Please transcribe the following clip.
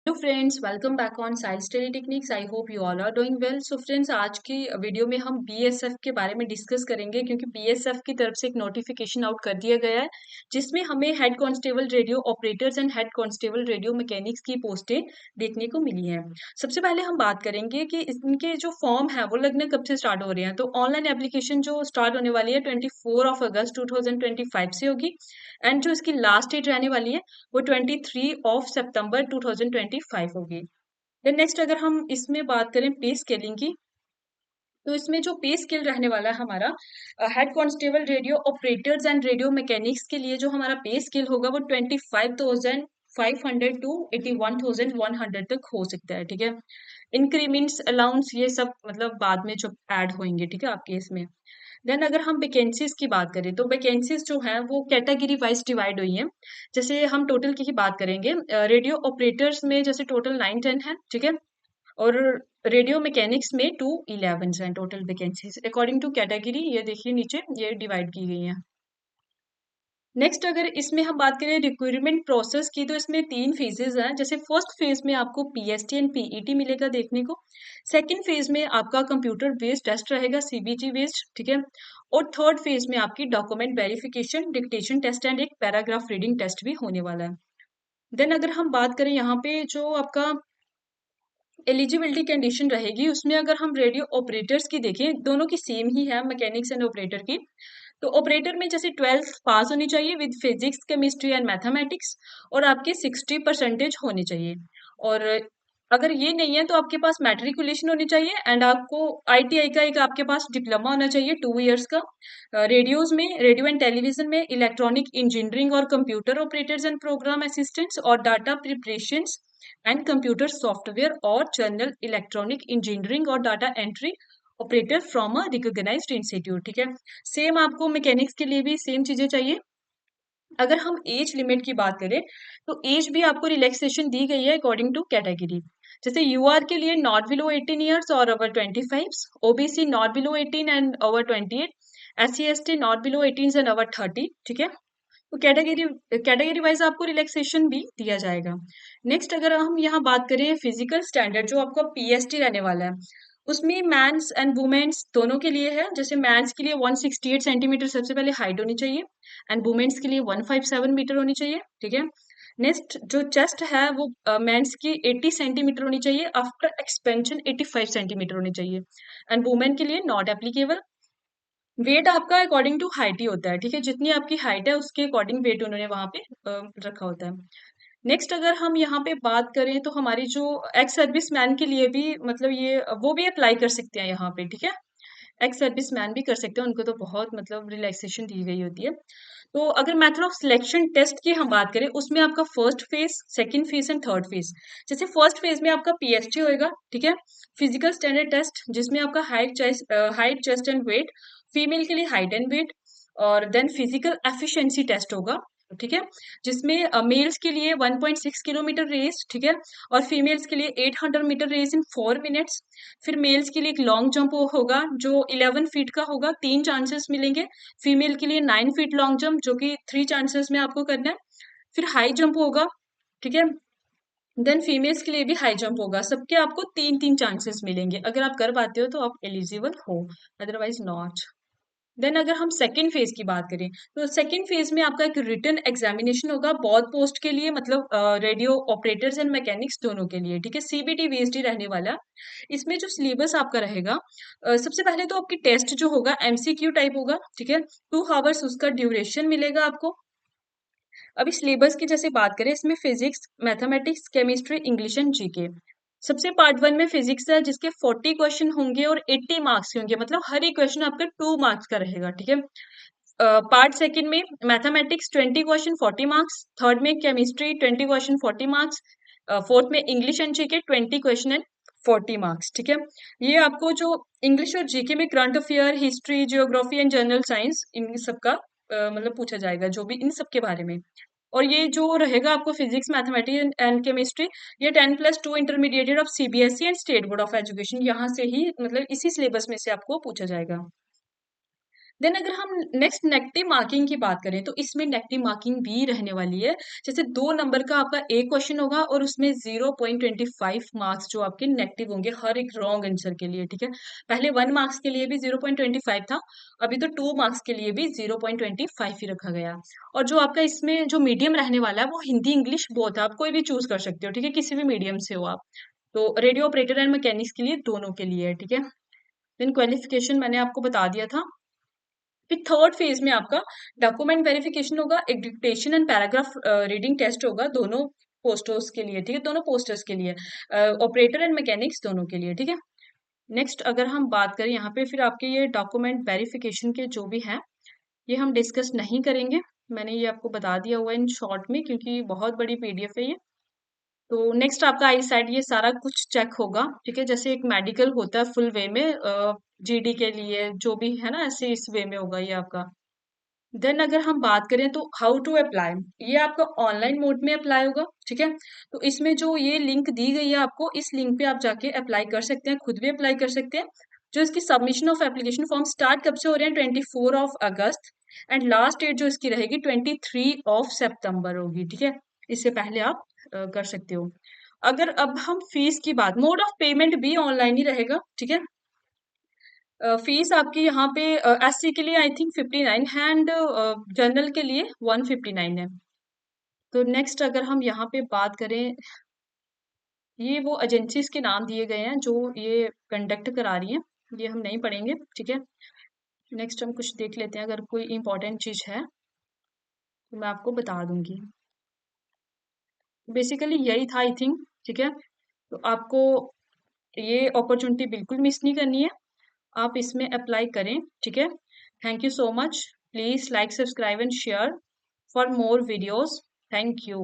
Hello friends, welcome back on science study techniques. I hope you all are doing well. So friends, आज की video में हम BSF के बारे में डिस्कस करेंगे, क्योंकि बीएसएफ की तरफ से एक नोटिफिकेशन आउट कर दिया गया है जिसमें हमें head constable radio operators and head constable radio mechanics की पोस्टें देखने को मिली हैं। सबसे पहले हम बात करेंगे कि इनके जो फॉर्म है वो लगने कब से स्टार्ट हो रहे हैं। तो ऑनलाइन एप्लीकेशन जो स्टार्ट होने वाली है 24 अगस्त 2025 से होगी, एंड जो इसकी लास्ट डेट रहने वाली है वो 23 सितंबर 2025 होगी। देन नेक्स्ट, अगर हम इसमें बात करें पे स्केलिंग की, तो इसमें जो पे स्केल रहने वाला है हमारा head constable radio operators and radio mechanics के लिए, जो हमारा पे स्केल होगा वो 25,500 टू 81,100 तक हो सकता है। ठीक है, इंक्रीमेंट्स अलाउंस ये सब मतलब बाद में जो ऐड होंगे, ठीक है, आपके इसमें। देन अगर हम वैकेंसीज की बात करें, तो वैकेंसीज जो है वो कैटेगरी वाइज डिवाइड हुई हैं। जैसे हम टोटल की ही बात करेंगे, रेडियो ऑपरेटर्स में जैसे टोटल 9-10 है, ठीक है, और रेडियो मैकेनिक्स में 2-11 हैं total vacancies according to category. ये देखिए नीचे ये डिवाइड की गई हैं। नेक्स्ट, अगर इसमें हम बात करें रिक्रूटमेंट प्रोसेस की, तो इसमें 3 फेजेस हैं। जैसे फर्स्ट फेज में आपको पीएसटी एंड पीईटी मिलेगा देखने को। सेकंड फेज में आपका कंप्यूटर बेस्ड टेस्ट रहेगा, सीबीटी बेस्ड, ठीक है। और थर्ड फेज में आपकी document verification, dictation test and एक पैराग्राफ रीडिंग टेस्ट भी होने वाला है। देन अगर हम बात करें यहाँ पे जो आपका एलिजिबिलिटी कंडीशन रहेगी, उसमें अगर हम रेडियो ऑपरेटर्स की देखें, दोनों की सेम ही है, मैकेनिक्स एंड ऑपरेटर की। तो ऑपरेटर में जैसे 12th पास होनी चाहिए with physics, chemistry and mathematics, और आपके 60% होनी चाहिए। और अगर ये नहीं है तो आपके पास मैट्रिकुलेशन होनी चाहिए, एंड आपको आईटीआई का एक आपके पास डिप्लोमा होना चाहिए 2 इयर्स का। रेडियोज में, रेडियो एंड टेलीविजन में इलेक्ट्रॉनिक इंजीनियरिंग और computer operators and program assistants, और data preparation and computer software और जनरल इलेक्ट्रॉनिक इंजीनियरिंग और data entry operator from a recognized institute. ठीक है, सेम आपको मैकेनिक्स के लिए भी सेम चीजें चाहिए। अगर हम एज लिमिट की बात करें, तो एज भी आपको रिलैक्सेशन दी गई है अकॉर्डिंग टू कैटेगरी। जैसे यूआर के लिए नॉट बिलो 18 ईयर्स और over 25, OBC not below 18 and over 28, SC ST not below 18 and over 30। ठीक है, तो कैटेगरी कैटेगरी वाइज आपको रिलैक्सेशन भी दिया जाएगा। नेक्स्ट, अगर हम यहाँ बात करें फिजिकल स्टैंडर्ड, जो आपका पीएसटी रहने वाला है, उसमें मैंस एंड वुमेन्स दोनों के लिए है। जैसे मैंस के लिए 168 सेंटीमीटर सबसे पहले हाइट होनी चाहिए, एंड वुमेन्स के लिए 157 मीटर होनी चाहिए। ठीक है, नेक्स्ट जो चेस्ट है वो मेंस की 80 सेंटीमीटर होनी चाहिए, आफ्टर एक्सपेंशन 85 सेंटीमीटर होनी चाहिए, एंड वुमेन के लिए नॉट एप्लीकेबल। वेट आपका अकॉर्डिंग टू हाइट ही होता है, ठीक है, जितनी आपकी हाइट है उसके अकॉर्डिंग वेट उन्होंने वहां पे रखा होता है। नेक्स्ट, अगर हम यहाँ पे बात करें, तो हमारी जो एक्स सर्विस मैन के लिए भी मतलब ये वो भी अप्लाई कर सकते हैं यहाँ पे, ठीक है, एक्स सर्विस मैन भी कर सकते हैं, उनको तो बहुत मतलब रिलैक्सेशन दी गई होती है। तो अगर मेथड ऑफ सिलेक्शन टेस्ट की हम बात करें, उसमें आपका first phase, second phase and third phase. जैसे फर्स्ट फेज में आपका पीएसटी होएगा, ठीक है, फिजिकल स्टैंडर्ड टेस्ट, जिसमें आपका height chest and weight, female के लिए हाइट एंड वेट। और देन फिजिकल एफिशिएंसी टेस्ट होगा, ठीक है, जिसमें मेल्स के लिए 1.6 किलोमीटर रेस, ठीक है, और फीमेल्स के लिए 800 मीटर रेस इन 4 मिनट्स। फिर मेल्स के लिए एक लॉन्ग जंप होगा जो 11 फीट का होगा, 3 चांसेस मिलेंगे। फीमेल के लिए 9 फीट लॉन्ग जंप, जो कि 3 चांसेस में आपको करना है। फिर हाई जंप होगा, ठीक है, देन फीमेल्स के लिए भी हाई जंप होगा। सबके आपको 3-3 चांसेस मिलेंगे। अगर आप कर पाते हो तो आप एलिजिबल हो, अदरवाइज नॉट। देन अगर हम सेकंड फेज की बात करें, तो सेकंड फेज में आपका एक रिटन एग्जामिनेशन होगा बहुत पोस्ट के लिए, मतलब रेडियो ऑपरेटर्स एंड मैकेनिक्स दोनों के लिए, ठीक है, सीबीटी बेस्ड ही रहने वाला। इसमें जो सिलेबस आपका रहेगा, सबसे पहले तो आपकी टेस्ट जो होगा एमसीक्यू टाइप होगा, ठीक है, 2 आवर्स उसका ड्यूरेशन मिलेगा आपको। अभी सिलेबस की जैसे बात करें, इसमें physics, mathematics, chemistry, English and GK. सबसे पार्ट वन में फिजिक्स है, जिसके 40 क्वेश्चन होंगे और 80 मार्क्स के होंगे, मतलब हर एक क्वेश्चन आपका 2 मार्क्स का रहेगा, ठीक है। पार्ट सेकंड में मैथमेटिक्स 20 क्वेश्चन 40 मार्क्स, थर्ड में केमिस्ट्री 20 क्वेश्चन 40 मार्क्स, फोर्थ में English and GK 20 question and 40 marks, ठीक है। ये आपको जो इंग्लिश और जीके में current affair, history, geography and general science, इन सबका मतलब पूछा जाएगा, जो भी इन सब के बारे में। और ये जो रहेगा आपको फिजिक्स, मैथमेटिक्स एंड केमिस्ट्री, ये 10+2 intermediated of CBSE and state board of education, यहाँ से ही मतलब इसी सिलेबस में से आपको पूछा जाएगा। देन अगर हम नेक्स्ट नेगेटिव मार्किंग की बात करें तो इसमें नेगेटिव मार्किंग भी रहने वाली है। जैसे 2 नंबर का आपका एक क्वेश्चन होगा और उसमें 0.25 मार्क्स जो आपके नेगेटिव होंगे हर एक रॉन्ग आंसर के लिए, ठीक है। पहले 1 मार्क्स के लिए भी 0.25 था, अभी तो 2 मार्क्स के लिए भी 0.25 ही रखा गया। और जो आपका इसमें जो मीडियम रहने वाला है वो हिंदी इंग्लिश बोथ है, आप कोई भी चूज कर सकते हो, ठीक है, किसी भी मीडियम से हो आप। तो रेडियो ऑपरेटर एंड मैकेनिक्स के लिए दोनों के लिए है, ठीक है। देन क्वालिफिकेशन मैंने आपको बता दिया था। फिर थर्ड फेज में आपका डॉक्यूमेंट वेरिफिकेशन होगा, एक dictation and paragraph reading test होगा दोनों पोस्टर्स के लिए, ठीक है, दोनों पोस्टर्स के लिए, ऑपरेटर एंड मैकेनिक्स दोनों के लिए, ठीक है। नेक्स्ट अगर हम बात करें यहाँ पे फिर आपके ये डॉक्यूमेंट वेरिफिकेशन के जो भी हैं ये हम डिस्कस नहीं करेंगे। मैंने ये आपको बता दिया हुआ है इन शॉर्ट में क्योंकि बहुत बड़ी पीडीएफ है ये। तो नेक्स्ट आपका आई साइड ये सारा कुछ चेक होगा, ठीक है, जैसे एक मेडिकल होता है फुल वे में जीडी के लिए जो भी है ना, ऐसे इस वे में होगा ये आपका। देन अगर हम बात करें तो हाउ टू अप्लाई, ये आपका ऑनलाइन मोड में अप्लाई होगा, ठीक है। तो इसमें जो ये लिंक दी गई है आपको, इस लिंक पे आप जाके अप्लाई कर सकते हैं, खुद भी अप्लाई कर सकते हैं। जो इसकी submission of application form start कब से हो रहे हैं, 24 अगस्त, एंड लास्ट डेट जो इसकी रहेगी 23 सितंबर होगी, ठीक है। इससे पहले आप कर सकते हो। अगर अब हम फीस की बात, मोड ऑफ पेमेंट भी ऑनलाइन ही रहेगा, ठीक है। फीस आपकी यहाँ पे एससी के लिए आई थिंक 59 है एंड जनरल के लिए 159 है। तो नेक्स्ट अगर हम यहाँ पे बात करें, ये वो एजेंसीज के नाम दिए गए हैं जो ये कंडक्ट करा रही हैं, ये हम नहीं पढ़ेंगे, ठीक है। नेक्स्ट हम कुछ देख लेते हैं, अगर कोई इंपॉर्टेंट चीज है तो मैं आपको बता दूंगी। बेसिकली यही था आई थिंक, ठीक है। तो आपको ये अपॉर्चुनिटी बिल्कुल मिस नहीं करनी है, आप इसमें अप्लाई करें, ठीक है। Thank you so much, please like subscribe and share for more videos, thank you.